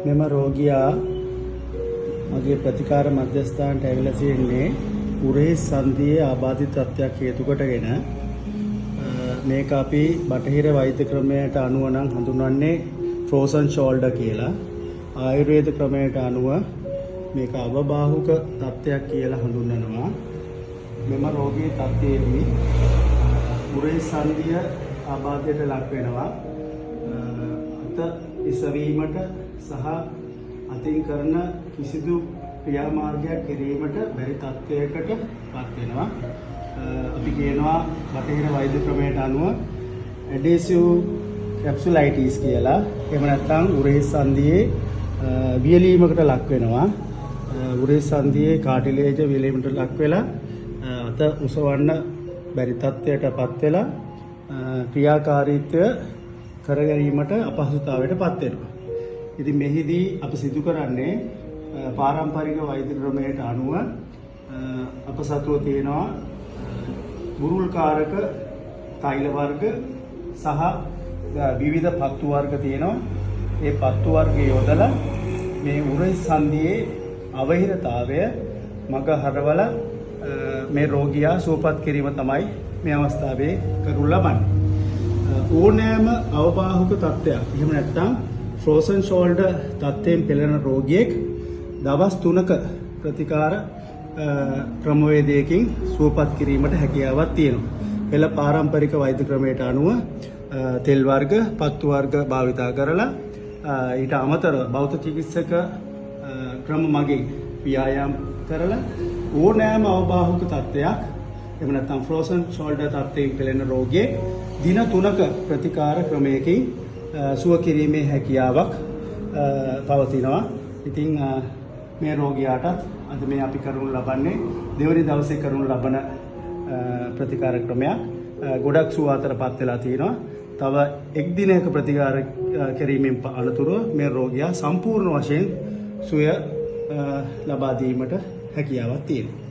මෙම රෝගියා මගේ ප්‍රතිකාර මධ්‍යස්ථානට ඇවිල්ලා තියෙන්නේ උරහිස් සංධියේ ආබාධිත තත්ත්වයක් හේතු කොටගෙන මේක අපි බටහිර වෛද්‍ය ක්‍රමයට අනුව නම් හඳුන්වන්නේ ෆ්‍රෝසන් ෂෝල්ඩර් කියලා. ආයුර්වේද ක්‍රමයට අනුව මේක අවබාහුක තත්ත්වයක් කියලා හඳුන්වනවා. මෙම රෝගී තත්ත්වයේදී උරහිස් සංධිය ආබාධයට ලක් වෙනවා. අත ඉසවීමට සහ අතින් කරන කිසිදු ක්‍රියාමාර්ගයක් කිරීමට බැරි තත්ත්වයකට පත් වෙනවා. අපි කියනවා බටහිර වෛද්‍ය ක්‍රමයට අනුව ඇඩෙසිව් කැප්සුලයිටිස් කියලා. එහෙම නැත්නම් උරහිස් සංධියේ වියලීමකට ලක් වෙනවා. උරහිස් සංධියේ කාටිලේජ වියලීමකට ලක් වෙලා අත උසවන්න බැරි තත්ත්වයට පත් වෙලා ක්‍රියාකාරීත්වය කරගැනීමට අපහසුතාවයට පත් වෙනවා. ඉතින් මෙහිදී අපි සිදු කරන්නේ පාරම්පරික වෛද්‍ය ක්‍රමයට අනුව අප සතුව තියෙනවා බුරුල්කාරක තෛල වර්ග සහ විවිධ පත්තු වර්ග තියෙනවා. ඒ පත්තු වර්ග යොදලා මේ උරහිස් සංධියේ අවහිරතාවය මග හරවලා මේ රෝගියා සුවපත් කිරීම තමයි මේ අවස්ථාවේ කරනු ලබන්නේ. ඕනෑම අවබාහුක තත්ත්වයක් එහෙම නැත්නම් ෆ්‍රෝසන් ෂෝල්ඩර් තත්ත්වයෙන් පෙළෙන රෝගියෙක් දවස් 3ක ප්‍රතිකාර ක්‍රමවේදයකින් සුවපත් කිරීමට හැකියාවක් තියෙනවා. එළ පාරම්පරික වෛද්‍ය ක්‍රමයට අනුව තෙල් වර්ග, පත්තු වර්ග භාවිතා කරලා ඊට අමතරව බෞද්ධ චිකිත්සක ක්‍රම මගින් ව්‍යායාම කරලා ඕනෑම අවබාහුක තත්ත්වයක් එහෙම නැත්නම් ෆ්‍රෝසන් ෂෝල්ඩර් තත්ත්වයෙන් පෙළෙන රෝගියෙක් දින 3ක ප්‍රතිකාර ක්‍රමයකින් සුව කිරීමේ හැකියාවක් පවතිනවා. ඉතින් මේ රෝගියාට අද මේ අපි කරනු ලබන්නේ දෙවනි දවසේ කරනු ලබන ප්‍රතිකාර ක්‍රමයක්. ගොඩක් සුව අතරපත් වෙලා තියෙනවා. තව එක් දිනයක ප්‍රතිකාර කිරීමෙන් අනතුරුව මේ රෝගියා සම්පූර්ණ වශයෙන් සුවය ලබා දීමට හැකියාවක් තියෙනවා.